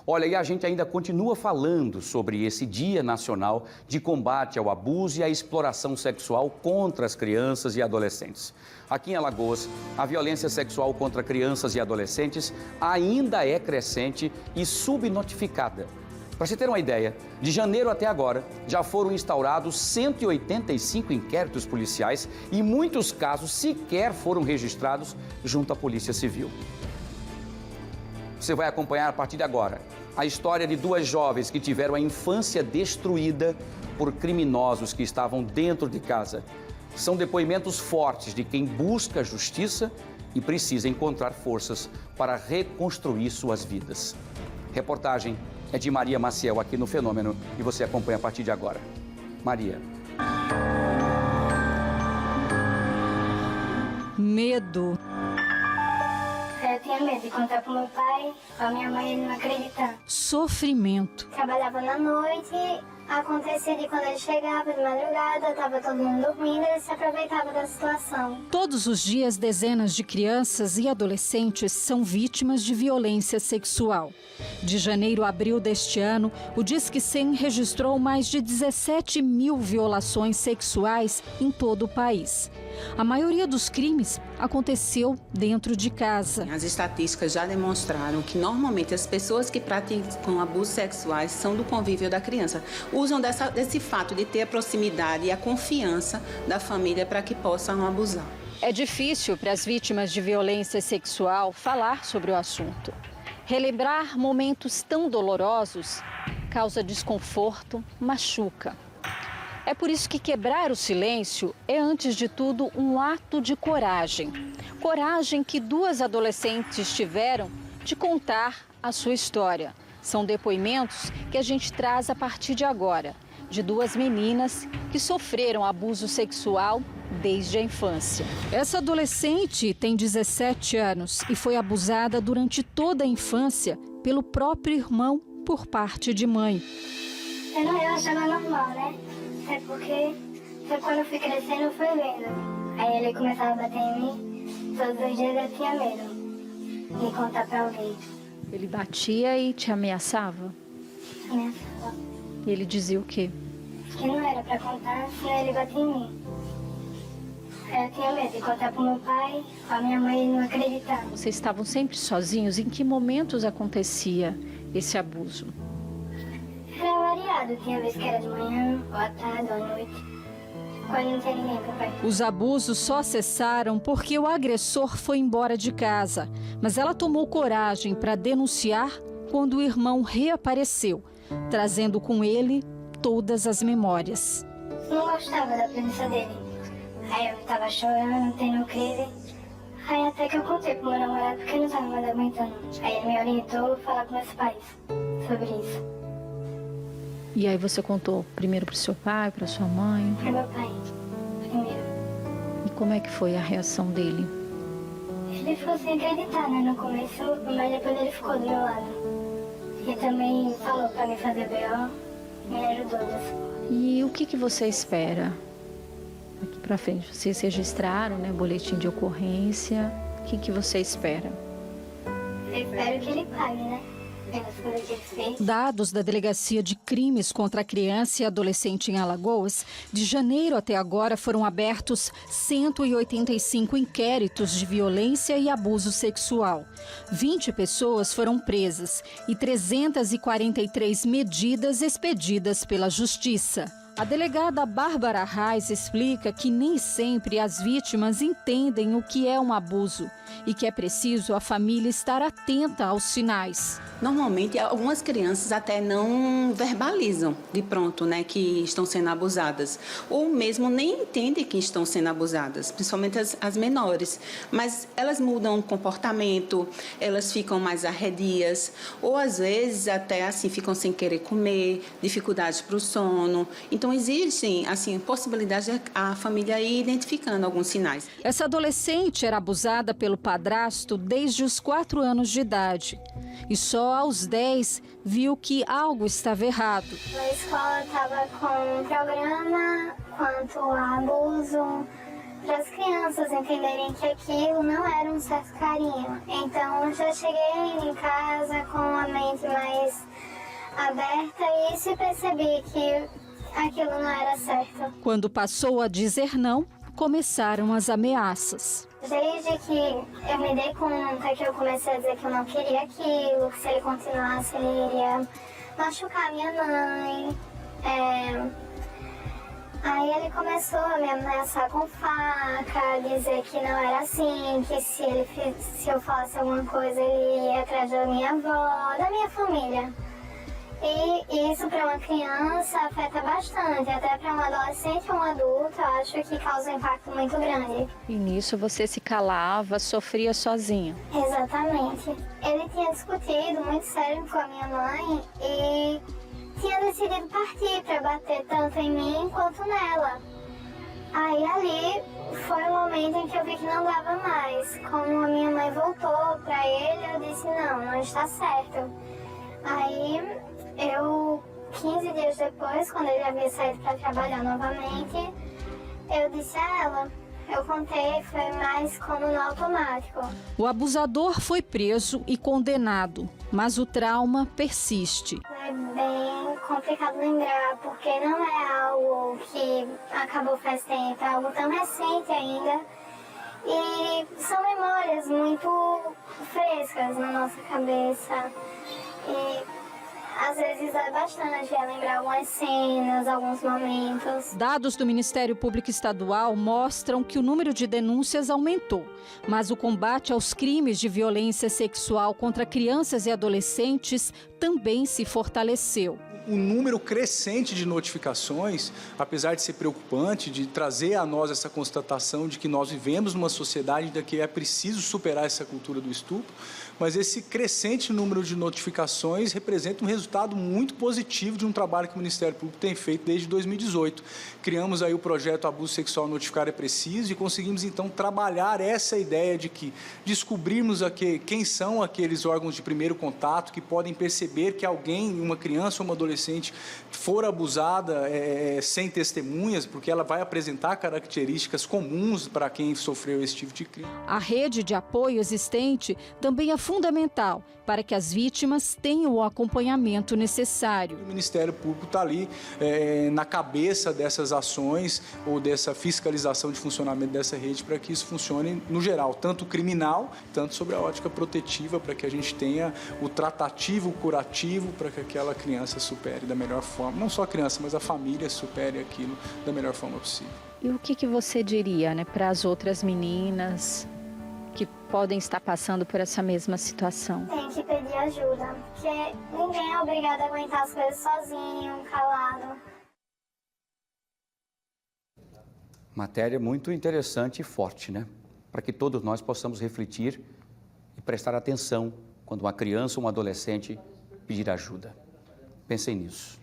Olha, e a gente ainda continua falando sobre esse Dia Nacional de Combate ao Abuso e à Exploração Sexual contra as crianças e adolescentes. Aqui em Alagoas, a violência sexual contra crianças e adolescentes ainda é crescente e subnotificada. Para você ter uma ideia, de janeiro até agora, já foram instaurados 185 inquéritos policiais e muitos casos sequer foram registrados junto à Polícia Civil. Você vai acompanhar a partir de agora a história de duas jovens que tiveram a infância destruída por criminosos que estavam dentro de casa. São depoimentos fortes de quem busca justiça e precisa encontrar forças para reconstruir suas vidas. Reportagem é de Maria Maciel aqui no Fenômeno e você acompanha a partir de agora. Maria. Medo. Eu tinha medo de contar pro meu pai, pra minha mãe, ele não acreditar. Sofrimento. Trabalhava na noite, acontecia de quando ele chegava de madrugada, tava todo mundo dormindo, ele se aproveitava da situação. Todos os dias, dezenas de crianças e adolescentes são vítimas de violência sexual. De janeiro a abril deste ano, o Disque 100 registrou mais de 17 mil violações sexuais em todo o país. A maioria dos crimes aconteceu dentro de casa. As estatísticas já demonstraram que normalmente as pessoas que praticam abusos sexuais são do convívio da criança. Usam desse fato de ter a proximidade e a confiança da família para que possam abusar. É difícil para as vítimas de violência sexual falar sobre o assunto. Relembrar momentos tão dolorosos causa desconforto, machuca. É por isso que quebrar o silêncio é, antes de tudo, um ato de coragem. Coragem que duas adolescentes tiveram de contar a sua história. São depoimentos que a gente traz a partir de agora, de duas meninas que sofreram abuso sexual desde a infância. Essa adolescente tem 17 anos e foi abusada durante toda a infância pelo próprio irmão por parte de mãe. Eu achava normal, né? É porque quando eu fui crescendo eu fui vendo. Aí ele começava a bater em mim, todos os dias eu tinha medo de contar pra alguém. Ele batia e te ameaçava? Ameaçava. E ele dizia o quê? Que não era pra contar, senão ele batia em mim. Aí eu tinha medo de contar pro meu pai, pra minha mãe não acreditar. Vocês estavam sempre sozinhos? Em que momentos acontecia esse abuso? Era variado, tinha vez que era de manhã, ou à tarde, ou à noite. Quando não tinha ninguém pra perto. Os abusos só cessaram porque o agressor foi embora de casa. Mas ela tomou coragem para denunciar quando o irmão reapareceu, trazendo com ele todas as memórias. Não gostava da presença dele. Aí eu tava chorando, tendo crise. Aí até que eu contei pro meu namorado porque eu não tava mais aguentando. Aí ele me orientou a falar com meus pais sobre isso. E aí você contou primeiro pro seu pai, pra sua mãe? Pro meu pai, primeiro. E como é que foi a reação dele? Ele ficou sem acreditar, né, no começo, mas depois ele ficou do meu lado. E também falou pra mim fazer BO, me ajudou dessa forma. E o que você espera daqui pra frente? Vocês registraram, né, boletim de ocorrência. O que você espera? Eu espero que ele pague, né? Pelas coisas que ele fez. Dados da Delegacia de Crimes contra a Criança e Adolescente em Alagoas, de janeiro até agora foram abertos 185 inquéritos de violência e abuso sexual. 20 pessoas foram presas e 343 medidas expedidas pela Justiça. A delegada Bárbara Reis explica que nem sempre as vítimas entendem o que é um abuso e que é preciso a família estar atenta aos sinais. Normalmente, algumas crianças até não verbalizam de pronto, né, que estão sendo abusadas. Ou mesmo nem entendem que estão sendo abusadas, principalmente as menores. Mas elas mudam o comportamento, elas ficam mais arredias, ou às vezes até assim ficam sem querer comer, dificuldades para o sono. Então existem assim possibilidades de a família ir identificando alguns sinais. Essa adolescente era abusada pelo padrasto desde os 4 anos de idade. E só aos 10 viu que algo estava errado. Na escola estava com um programa quanto ao abuso, para as crianças entenderem que aquilo não era um certo carinho. Então eu já cheguei em casa com a mente mais mais aberta e se percebi que aquilo não era certo. Quando passou a dizer não, começaram as ameaças. Desde que eu me dei conta que eu comecei a dizer que eu não queria aquilo, que se ele continuasse ele iria machucar minha mãe. Aí ele começou a me ameaçar com faca, dizer que não era assim, que se eu falasse alguma coisa ele ia atrás da minha avó, da minha família. E isso para uma criança afeta bastante, até para um adolescente ou um adulto, eu acho que causa um impacto muito grande. E nisso você se calava, sofria sozinha. Exatamente. Ele tinha discutido muito sério com a minha mãe e tinha decidido partir para bater tanto em mim quanto nela. Aí ali foi o momento em que eu vi que não dava mais. Como a minha mãe voltou para ele, eu disse não está certo. Aí 15 dias depois, quando ele havia saído para trabalhar novamente, eu disse a ela, eu contei, foi mais como no automático. O abusador foi preso e condenado, mas o trauma persiste. É bem complicado lembrar, porque não é algo que acabou faz tempo, é algo tão recente ainda. E são memórias muito frescas na nossa cabeça. E às vezes é bastante lembrar algumas cenas, alguns momentos. Dados do Ministério Público Estadual mostram que o número de denúncias aumentou, mas o combate aos crimes de violência sexual contra crianças e adolescentes também se fortaleceu. O número crescente de notificações, apesar de ser preocupante, de trazer a nós essa constatação de que nós vivemos numa sociedade em que é preciso superar essa cultura do estupro, mas esse crescente número de notificações representa um resultado muito positivo de um trabalho que o Ministério Público tem feito desde 2018. Criamos aí o projeto Abuso Sexual Notificar é Preciso e conseguimos então trabalhar essa ideia de que descobrirmos quem são aqueles órgãos de primeiro contato que podem perceber que alguém, uma criança ou uma adolescente, for abusada sem testemunhas, porque ela vai apresentar características comuns para quem sofreu esse tipo de crime. A rede de apoio existente também é fundamental para que as vítimas tenham o acompanhamento necessário. O Ministério Público está ali na cabeça dessas ações ou dessa fiscalização de funcionamento dessa rede para que isso funcione no geral, tanto criminal, tanto sobre a ótica protetiva, para que a gente tenha o tratativo, o curativo, para que aquela criança supere da melhor forma, não só a criança, mas a família supere aquilo da melhor forma possível. E o que você diria, para as outras meninas que podem estar passando por essa mesma situação? Tem que pedir ajuda, porque ninguém é obrigado a aguentar as coisas sozinho, calado. Matéria muito interessante e forte, para que todos nós possamos refletir e prestar atenção quando uma criança ou um adolescente pedir ajuda. Pensem nisso.